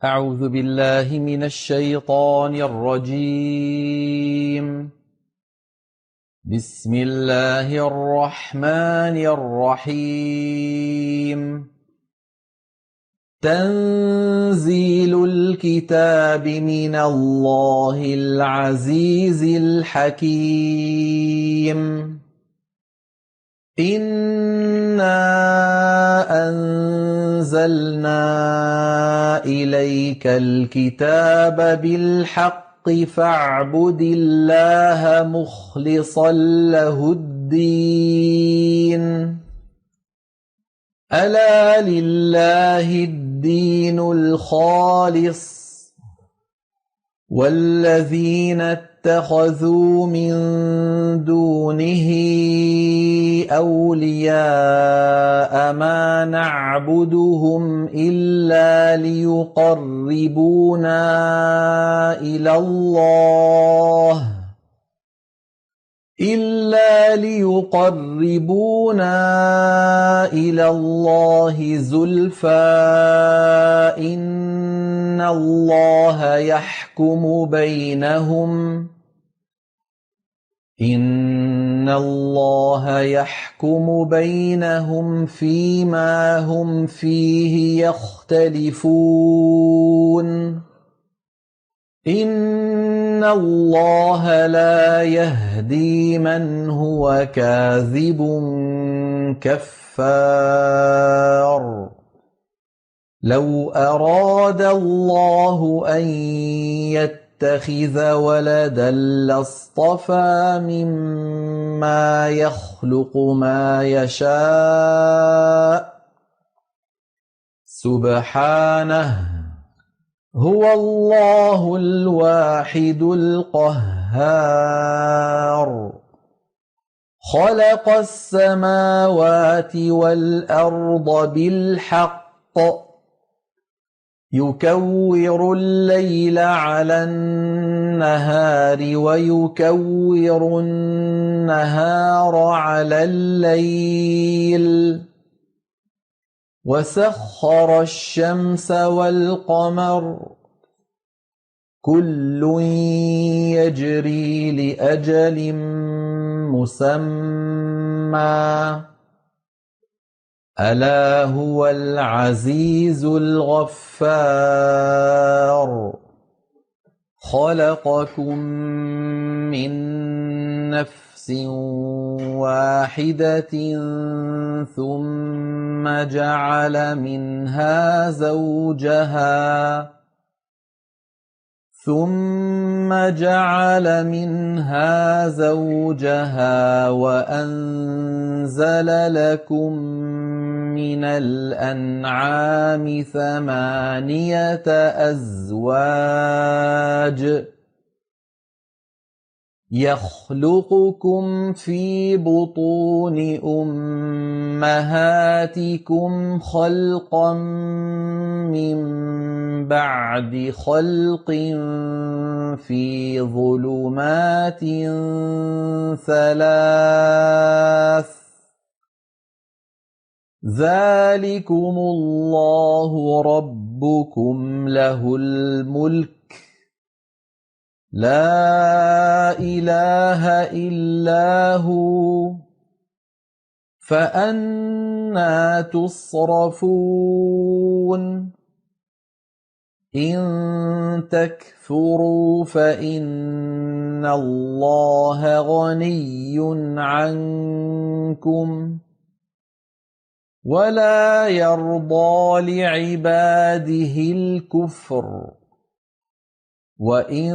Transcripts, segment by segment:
أعوذ بالله من الشيطان الرجيم. بسم الله الرحمن الرحيم. تنزيل الكتاب من الله العزيز الحكيم. إنا أنزلنا إليك الكتاب بالحق فاعبد الله مخلصا له الدين. ألا لله الدين الخالص والذين اتخذوا من دونه أولياء ما نعبدهم إلا ليقربونا إلى الله زلفى. إن الله يحكم بينهم فيما هم فيه يختلفون. إن الله لا يهدي من هو كاذب كفار. لو أراد الله أن يتخذ ولدا لاصطفى مما يخلق ما يشاء سبحانه. هو الله الواحد القهار. خلق السماوات والأرض بالحق يكور الليل على النهار ويكور النهار على الليل وسخر الشمس والقمر كل يجري لأجل مسمى. ألا هو العزيز الغفار. خلقكم من نفس واحدة ثم جعل منها زوجها وأنزل لكم من الأنعام 8 أزواج يخلقكم في بطون أمهاتكم خلقا من بعد خلق في ظلمات 3. ذلكم الله ربكم له الملك لا إله إلا هو فأنى تصرفون. إن تكفروا فإن الله غني عنكم ولا يرضى لعباده الكفر وإن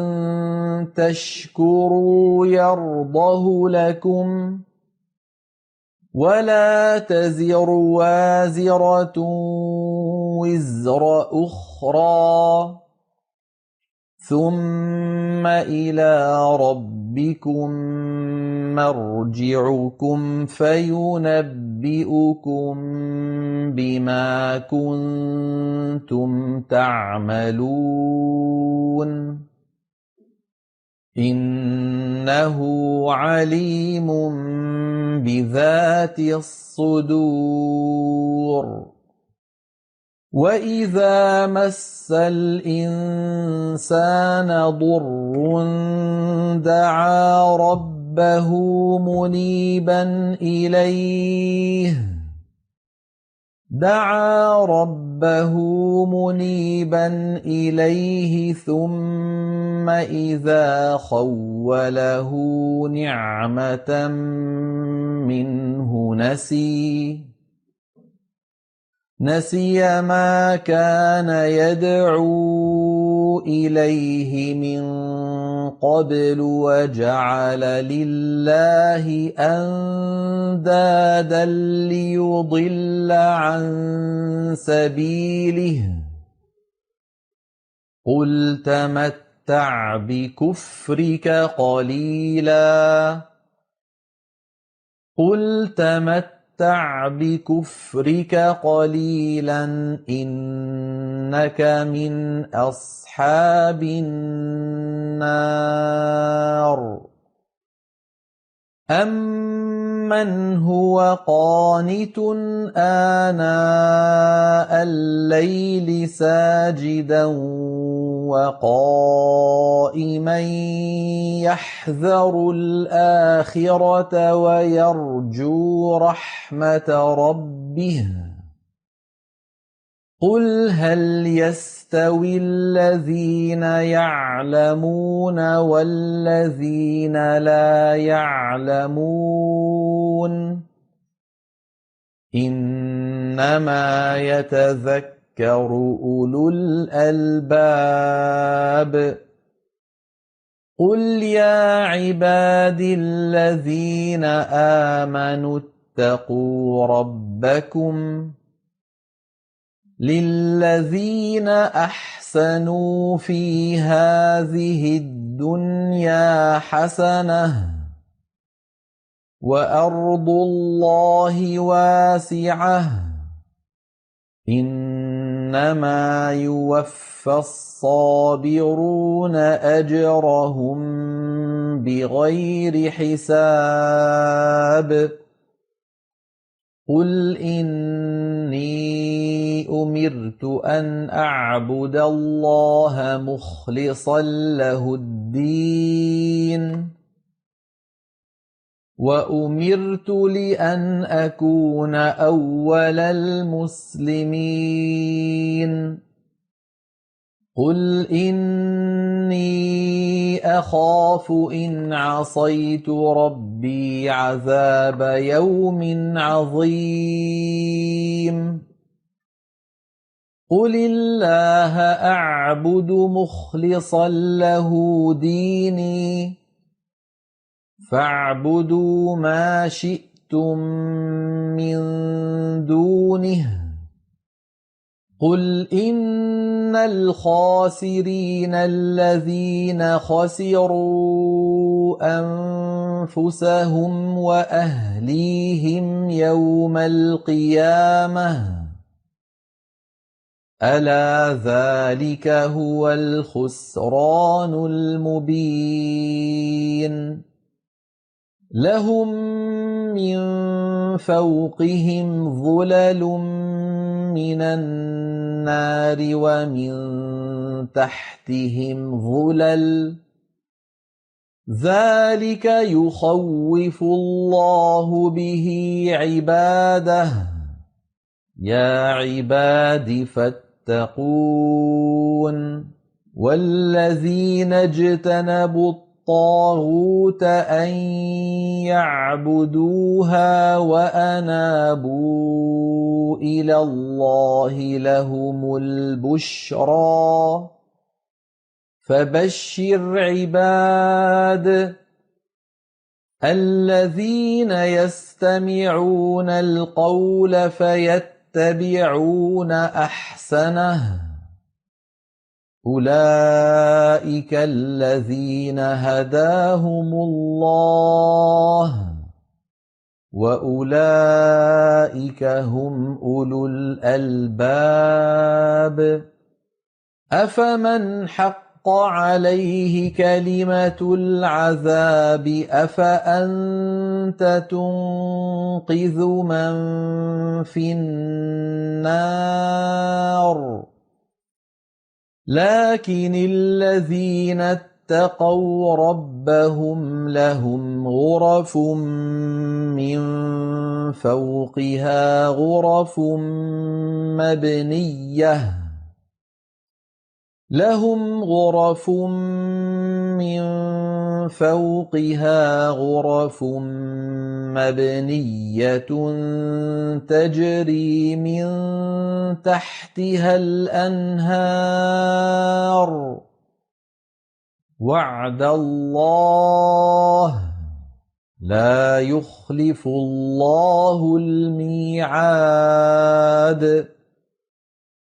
تشكروا يرضه لكم ولا تزر وازرة وزر أخرى ثم إلى ربكم مرجعكم فينبئكم بما كنتم تعملون. إنه عليم بذات الصدور. وَإِذَا مَسَّ الْإِنسَانَ ضُرٌّ دَعَا رَبَّهُ مُنِيبًا إِلَيْهِ ثُمَّ إِذَا خَوَّلَهُ نِعْمَةً مِّنْهُ نسي ما كان يدعو إليه من قبل وجعل لله أندادا ليضل عن سبيله قل تمتع بكفرك قليلا إنك من أصحاب النار أَمَّنْ هُوَ قَانِتٌ آنَاءَ اللَّيْلِ سَاجِدًا وَقَائِمًا يَحْذَرُ الْآخِرَةَ وَيَرْجُو رَحْمَةَ رَبِّهِ قُلْ هَلْ يَسْتَوِي الَّذِينَ يَعْلَمُونَ وَالَّذِينَ لَا يَعْلَمُونَ إِنَّمَا يَتَذَكَّرُ أُولُو الْأَلْبَابِ قُلْ يَا عِبَادِي الَّذِينَ آمَنُوا اتَّقُوا رَبَّكُمْ لِلَّذِينَ أَحْسَنُوا فِي هَٰذِهِ الدُّنْيَا حَسَنَةٌ وَأَرْضُ اللَّهِ وَاسِعَةٌ إِنَّمَا يُوَفَّى الصَّابِرُونَ أَجْرَهُم بِغَيْرِ حِسَابٍ قُلْ إِنِّي أُمِرْتُ أَنْ أَعْبُدَ اللَّهَ مُخْلِصًا لَهُ الدِّينَ وَأُمِرْتُ لِأَنْ أَكُونَ أَوَّلَ الْمُسْلِمِينَ قُلْ إِنِّي أَخَافُ إِنْ عَصَيْتُ رَبِّي عَذَابَ يَوْمٍ عَظِيمٍ قُلِ اللَّهَ أَعْبُدُ مُخْلِصًا لَهُ دِينِي فَاعْبُدُوا مَا شِئْتُم مِّن دُونِهِ قُلْ إِنَّ الْخَاسِرِينَ الَّذِينَ خَسِرُوا أَنفُسَهُمْ وَأَهْلِيهِمْ يَوْمَ الْقِيَامَةِ أَلَا ذَلِكَ هُوَ الْخُسْرَانُ الْمُبِينُ لَهُم مِّن فَوْقِهِمْ ظُلَلٌ مِّنَ النَّارِ وَمِن تَحْتِهِمْ ظُلَلٌ ذَلِكَ يُخَوِّفُ اللَّهُ بِهِ عِبَادَهُ يَا عِبَادِ فَاتَّقُونِ وَالَّذِينَ اجْتَنَبُوا الطَّاغُوتَ أَن يَعْبُدُوهَا وَأَنَابُوا إِلَى اللَّهِ لَهُمُ الْبُشْرَىٰ فَبَشِّرْ عِبَادِ الَّذِينَ يَسْتَمِعُونَ الْقَوْلَ فَيَتَّبِعُونَ أَحْسَنَهُ أُولَٰئِكَ الَّذِينَ هَدَاهُمُ اللَّهُ وَأُولَٰئِكَ هُمْ أُولُو الْأَلْبَابِ أَفَمَنْ حَقَّ عليه كلمة العذاب أفأنت تنقذ من في النار لكن الذين اتقوا ربهم لهم غرف من فوقها غرف مبنية لهم غرف من فوقها غرف مبنية تجري من تحتها الأنهار وعد الله لا يخلف الله الميعاد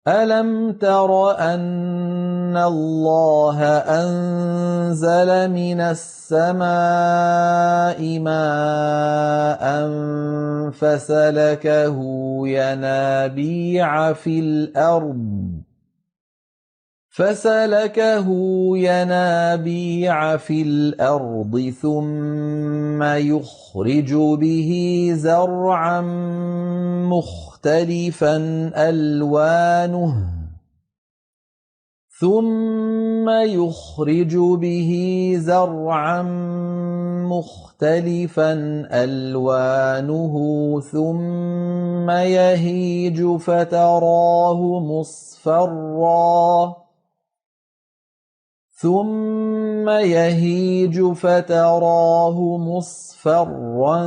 ألم تر أن الله أنزل من السماء ماء فسلكه ينابيع في الأرض ثم يخرج به زرعا مختلفا ألوانه ثم يهيج فتراه مصفرا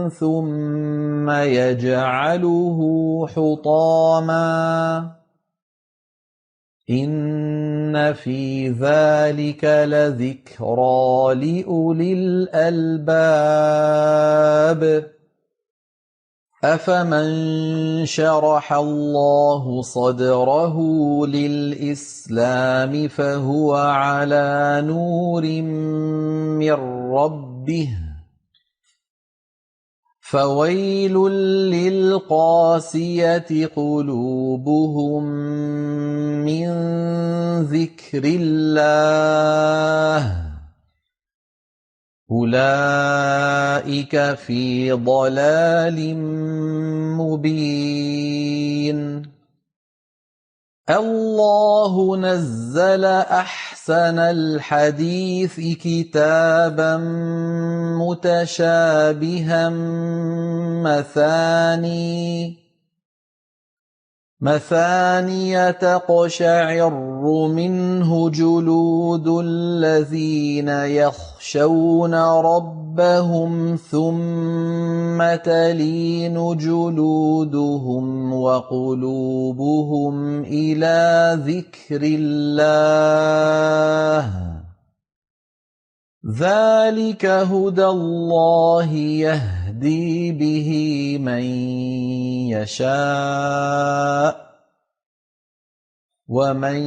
ثم يجعله حطاما إن في ذلك لذكرى لأولي الألباب أفمن شرح الله صدره للإسلام فهو على نور من ربه فويل للقاسية قلوبهم من ذكر الله أولئك في ضلال مبين الله نزل أحسن الحديث كتابا متشابها مثانية تقشعر منه جلود الذين يخشون ربهم ثم تلين جلودهم وقلوبهم إلى ذكر الله ذلك هدى الله يهدي به من يشاء ومن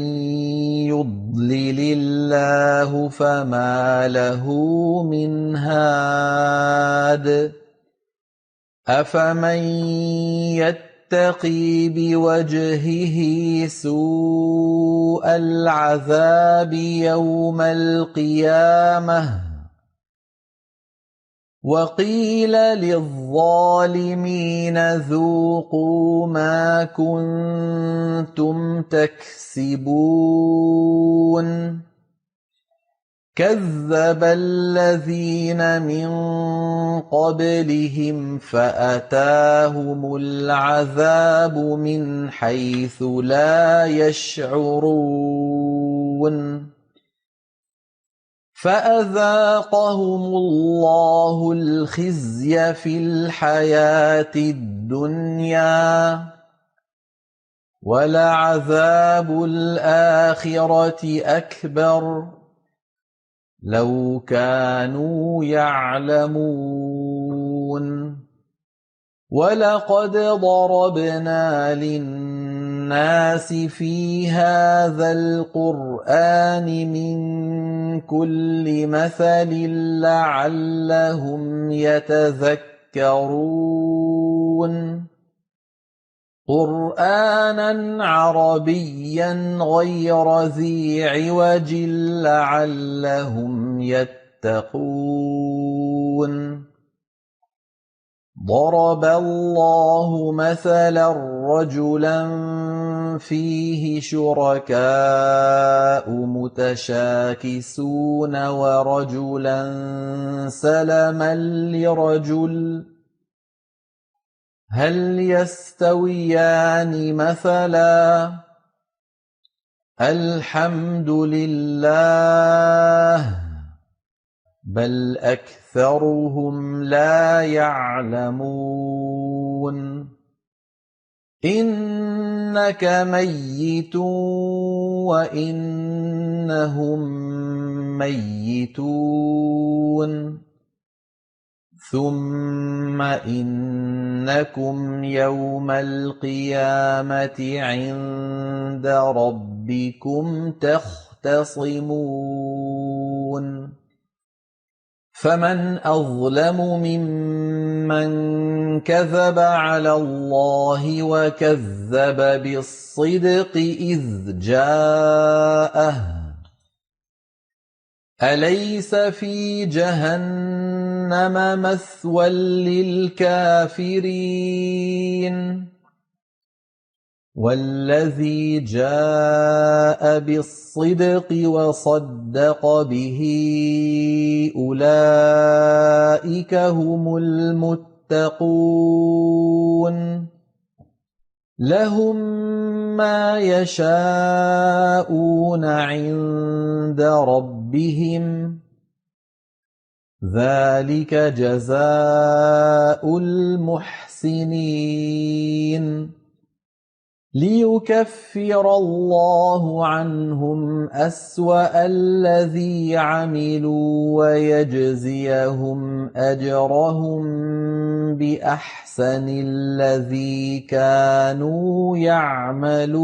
يضلل الله فما له من هاد أفمن يتقي بوجهه سوء العذاب يوم القيامة وقيل للظالمين ذوقوا ما كنتم تكسبون كذب الذين من قبلهم فأتاهم العذاب من حيث لا يشعرون فأذاقهم الله الخزي في الحياة الدنيا ولعذاب الآخرة أكبر لو كانوا يعلمون ولقد ضربنا للناس في هذا القرآن من كل مثل لعلهم يتذكرون قرآنًا عربيًّا غير ذي عوج لعلهم يتقون ضرب الله مثلا رجلا فيه شركاء متشاكسون ورجلا سلما لرجل هل يستويان مثلا الحمد لله بل أكثرهم لا يعلمون إنك ميت وإنهم ميتون ثم إنكم يوم القيامة عند ربكم تختصمون فمن أظلم ممن كذب على الله وكذب بالصدق إذ جاءه أليس في جهنم مثوى للكافرين والذي جاء بالصدق وصدق به أولئك هم المتقون لهم ما يشاءون عند ربهم ذلك جزاء المحسنين ليكفر الله عنهم أسوأ الذي عملوا ويجزيهم أجرهم بأحسن الذي كانوا يعملون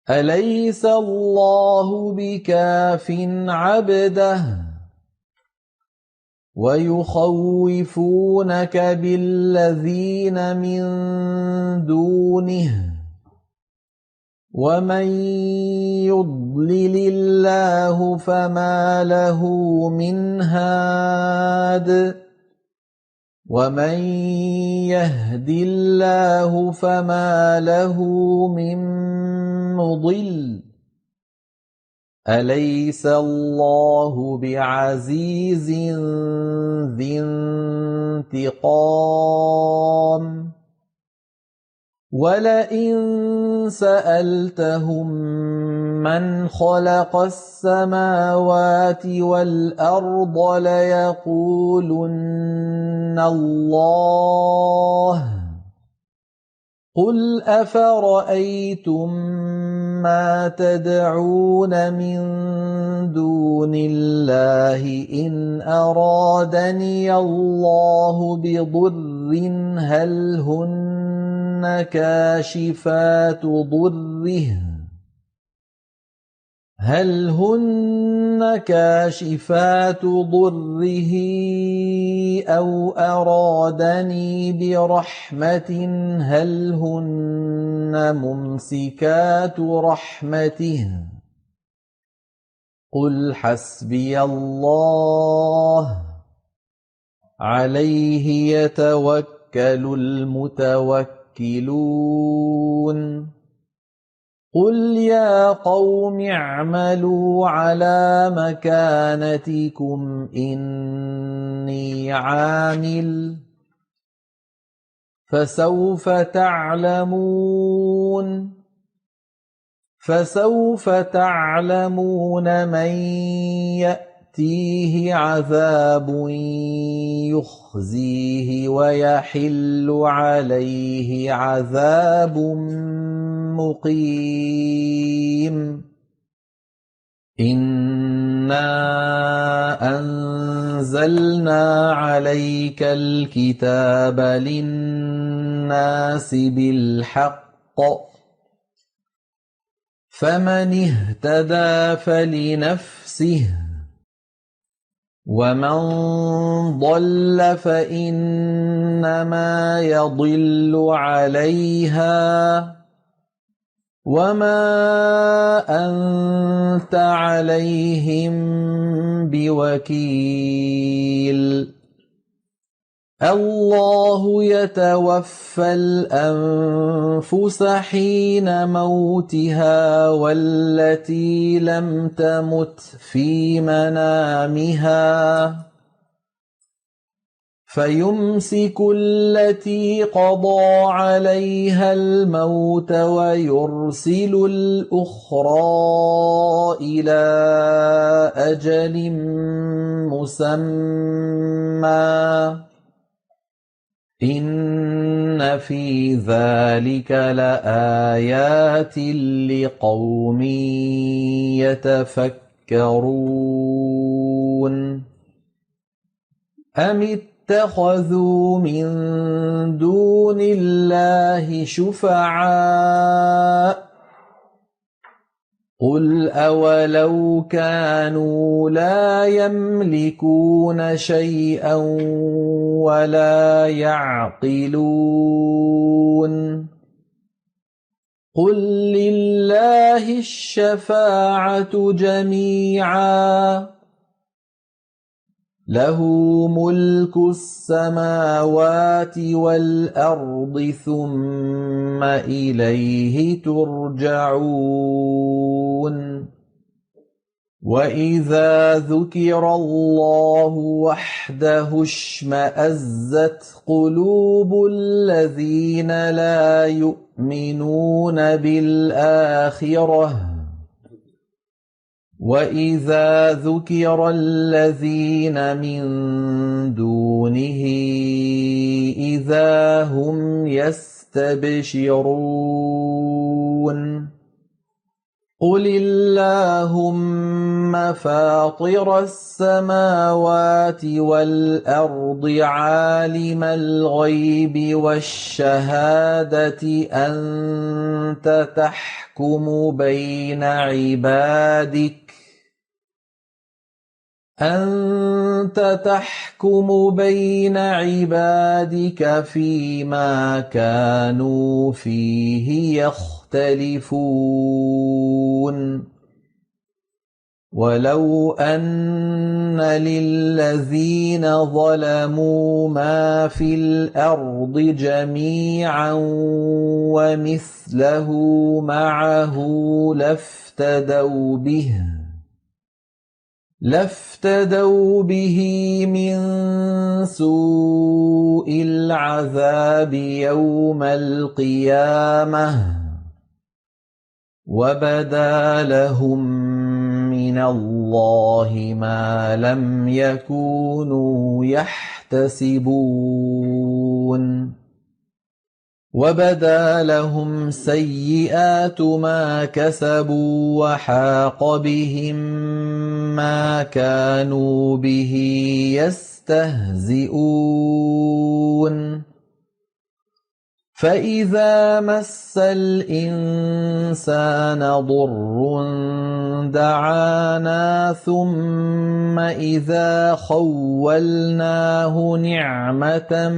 أليس الله بكاف عبده ويخوفونك بالذين من دونه ومن يضلل الله فما له من هاد ومن يهد الله فما له من مضل أليس الله بعزيز ذي انتقام ولئن سألتهم من خلق السماوات والأرض ليقولن الله قل أفرأيتم ما تدعون من دون الله إن أرادني الله بضر هل هن كاشفات ضره أو أرادني برحمة هل هن ممسكات رحمته قل حسبي الله عليه يتوكل المتوكلون قل يا قوم اعملوا على مكانتكم إني عامل فسوف تعلمون من يأتيه عذاب يخزيه ويحل عليه عذاب مقيم إنا أنزلنا عليك الكتاب للناس بالحق فمن اهتدى فلنفسه ومن ضل فإنما يضل عليها وما أنت عليهم بوكيل الله يتوفى الأنفس حين موتها والتي لم تمت في منامها فيمسك التي قضى عليها الموت ويرسل الأخرى إلى أجل مسمى إن في ذلك لآيات لقوم يتفكرون أم اتخذوا من دون الله شفعاء قل أولو كانوا لا يملكون شيئا ولا يعقلون قل لله الشفاعة جميعا له ملك السماوات والأرض ثم إليه ترجعون وإذا ذكر الله وحده اشمأزت قلوب الذين لا يؤمنون بالآخرة وإذا ذكر الذين من دونه إذا هم يستبشرون قل اللهم فاطر السماوات والأرض عالم الغيب والشهادة أنت تحكم بين عبادك فيما كانوا فيه يختلفون ولو أن للذين ظلموا ما في الأرض جميعا ومثله معه لافتدوا به من سوء العذاب يوم القيامة وبدا لهم من الله ما لم يكونوا يحتسبون وبدا لهم سيئات ما كسبوا وحاق بهم ما كانوا به يستهزئون فإذا مس الإنسان ضر دعانا ثم إذا خولناه نعمة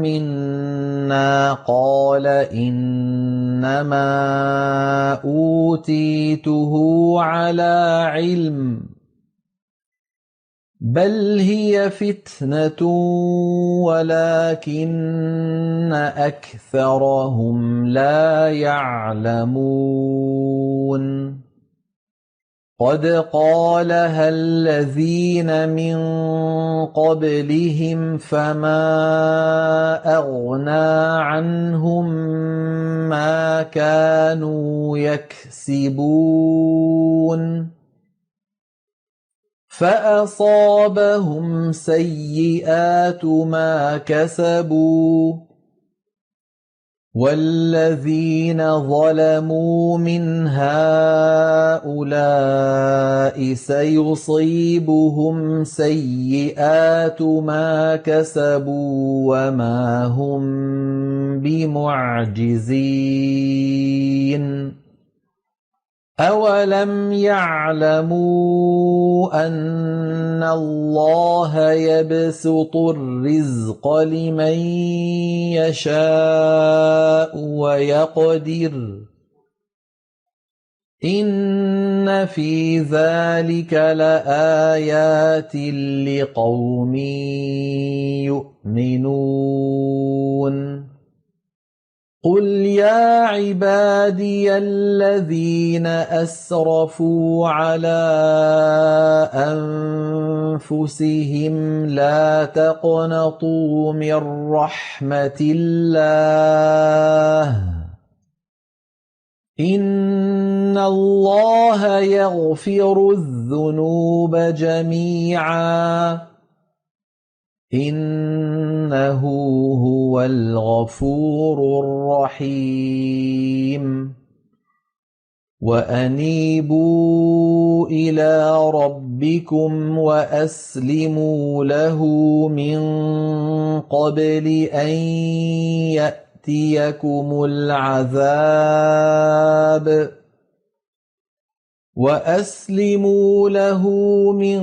منا قال إنما أوتيته على علم بل هي فتنة ولكن أكثرهم لا يعلمون قد قالها الذين من قبلهم فما أغنى عنهم ما كانوا يكسبون فأصابهم سيئات ما كسبوا والذين ظلموا من هؤلاء سيصيبهم سيئات ما كسبوا وما هم بمعجزين أولم يعلموا أن الله يبسط الرزق لمن يشاء ويقدر إن في ذلك لآيات لقوم يؤمنون قل يا عبادي الذين أسرفوا على أنفسهم لا تقنطوا من رحمة الله إن الله يغفر الذنوب جميعا إنه هو الغفور الرحيم وأنيبوا إلى ربكم وأسلموا له من قبل أن يأتيكم العذاب وأسلموا له من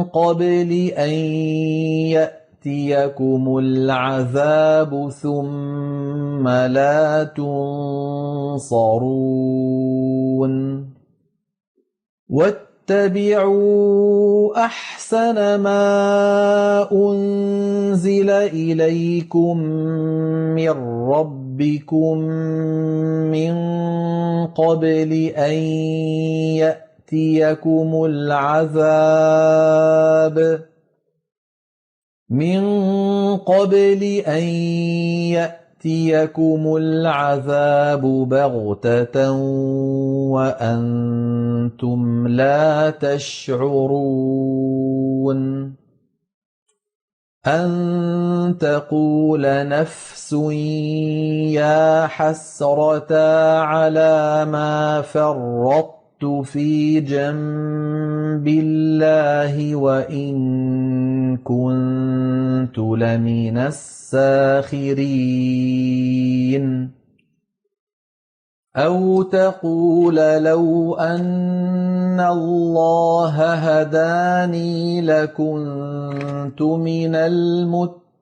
قبل أن يأتيكم العذاب ثم لا تنصرون واتبعوا أحسن ما أنزل إليكم من ربكم من قبل أن يأتيكم العذاب بغتة وأنتم لا تشعرون أن تقول نفس يا حسرة على ما فرطت في جنب الله وإن كنت لمن الساخرين أو تقول لو أن الله هداني لكنت من المتقين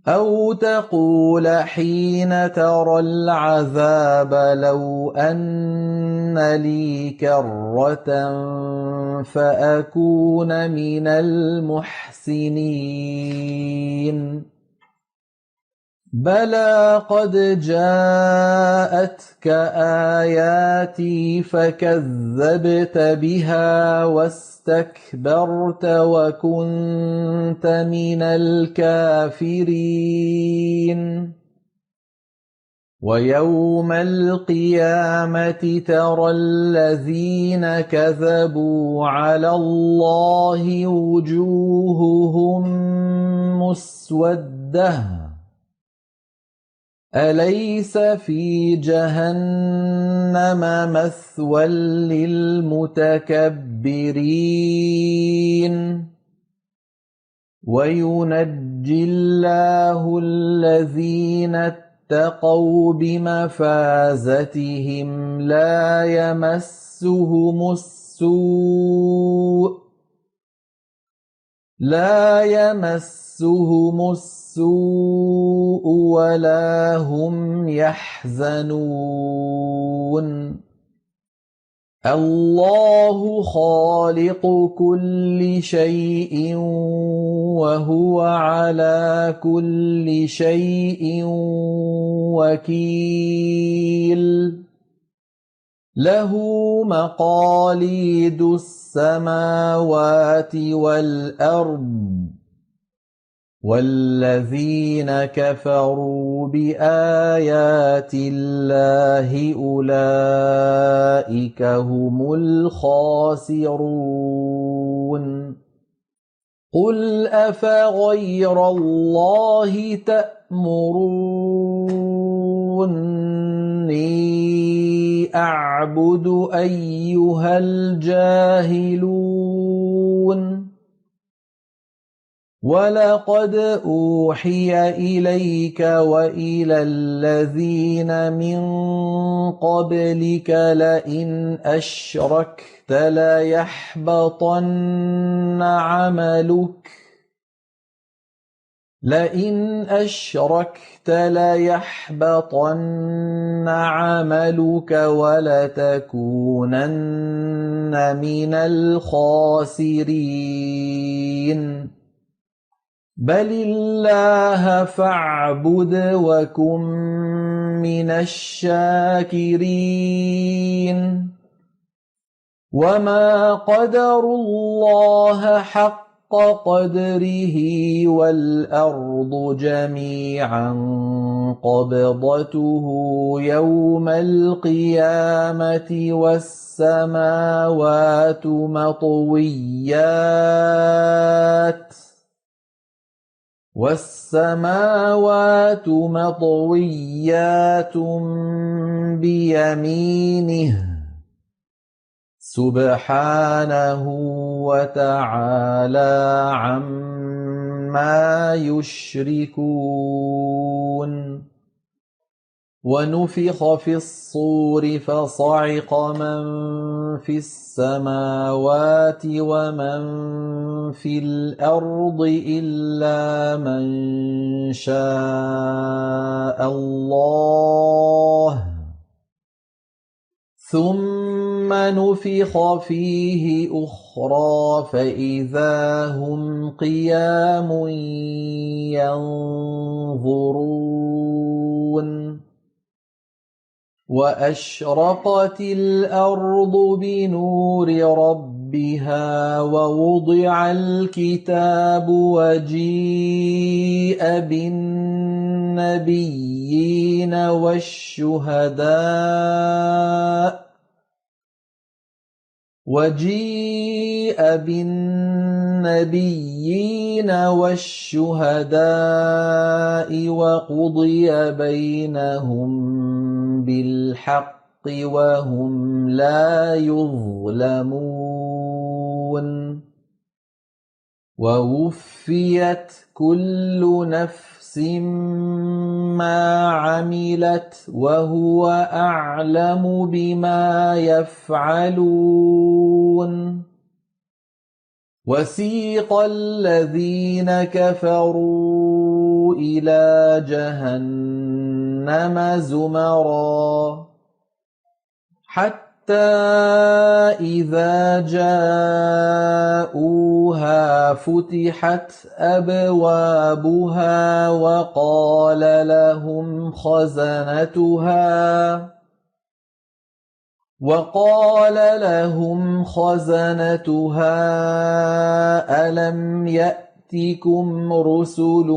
أو تقول حين ترى العذاب لو أن لي كرة فأكون من المحسنين بلى قد جاءتك آياتي فكذبت بها واستكبرت وكنت من الكافرين ويوم القيامة ترى الذين كذبوا على الله وجوههم مسودة أليس في جهنم مثوى للمتكبرين وينجي الله الذين اتقوا بمفازتهم لا يمسهم السوء ولا هم يحزنون الله خالق كل شيء وهو على كل شيء وكيل له مقاليد السماوات والأرض والذين كفروا بآيات الله أولئك هم الخاسرون قل أفغير الله تأمروني أعبد أيها الجاهلون ولقد أوحي إليك وإلى الذين من قبلك لئن أشركت ليحبطن عملك ولتكونن من الخاسرين بل الله فاعبد وكن من الشاكرين وما قدروا الله حق قدره والأرض جميعا قبضته يوم القيامة والسماوات مطويات بيمينه سبحانه وتعالى عما يشركون ونفخ في الصور فصعق من في السماوات ومن في الأرض إلا من شاء الله ثم نفخ فيه أخرى فإذا هم قيام ينظرون وأشرقت الأرض بنور ربها ووضع الكتاب وجيء بالنبيين والشهداء وقضي بينهم بالحق وهم لا يظلمون ووفيت كل نفس ما عملت وهو أعلم بما يفعلون وسيق الذين كفروا إلى جهنم زمرا حتى إذا جاءوها فتحت أبوابها وقال لهم خزنتها ألم يأتكم رسل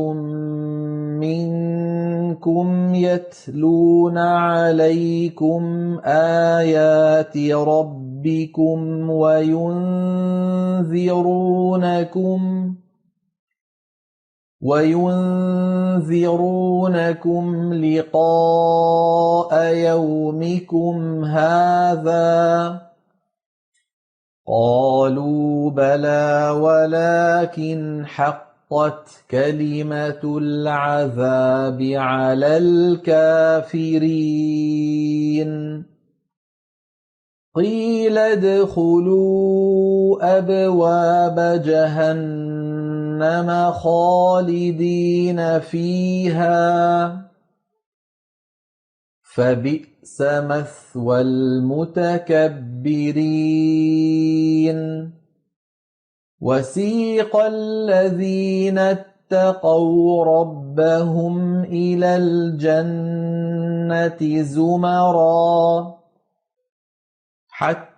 منكم يتلون عليكم آيات ربكم وينذرونكم لقاء يومكم هذا قالوا بلى ولكن حقت كلمة العذاب على الكافرين قيل ادخلوا أبواب جهنم خالدين فيها فبئس مثوى المتكبرين وسيق الذين اتقوا ربهم إلى الجنة زمرا حتى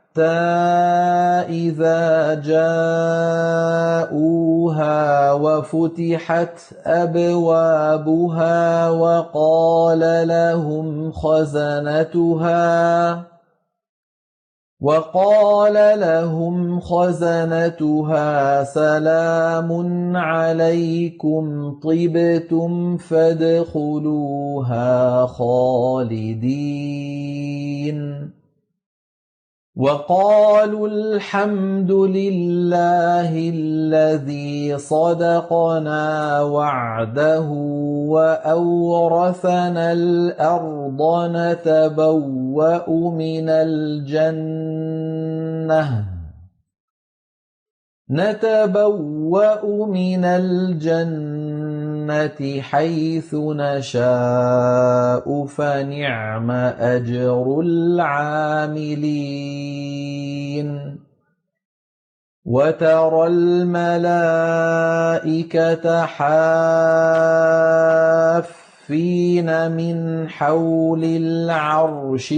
إذا جاءوها وفتحت أبوابها وقال لهم خزنتها سلام عليكم طبتم فادخلوها خالدين وقالوا الحمد لله الذي صدقنا وعده وأورثنا الأرض نتبوأ من الجنة حيث نشاء فنعم أجر العاملين وترى الملائكة حافين من حول العرش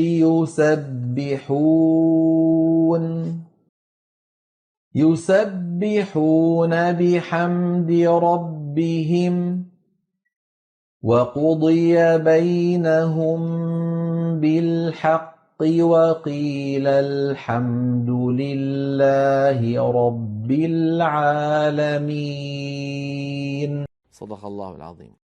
يسبحون بحمد ربهم وقضي بينهم بالحق وقيل الحمد لله رب العالمين. صدق الله العظيم.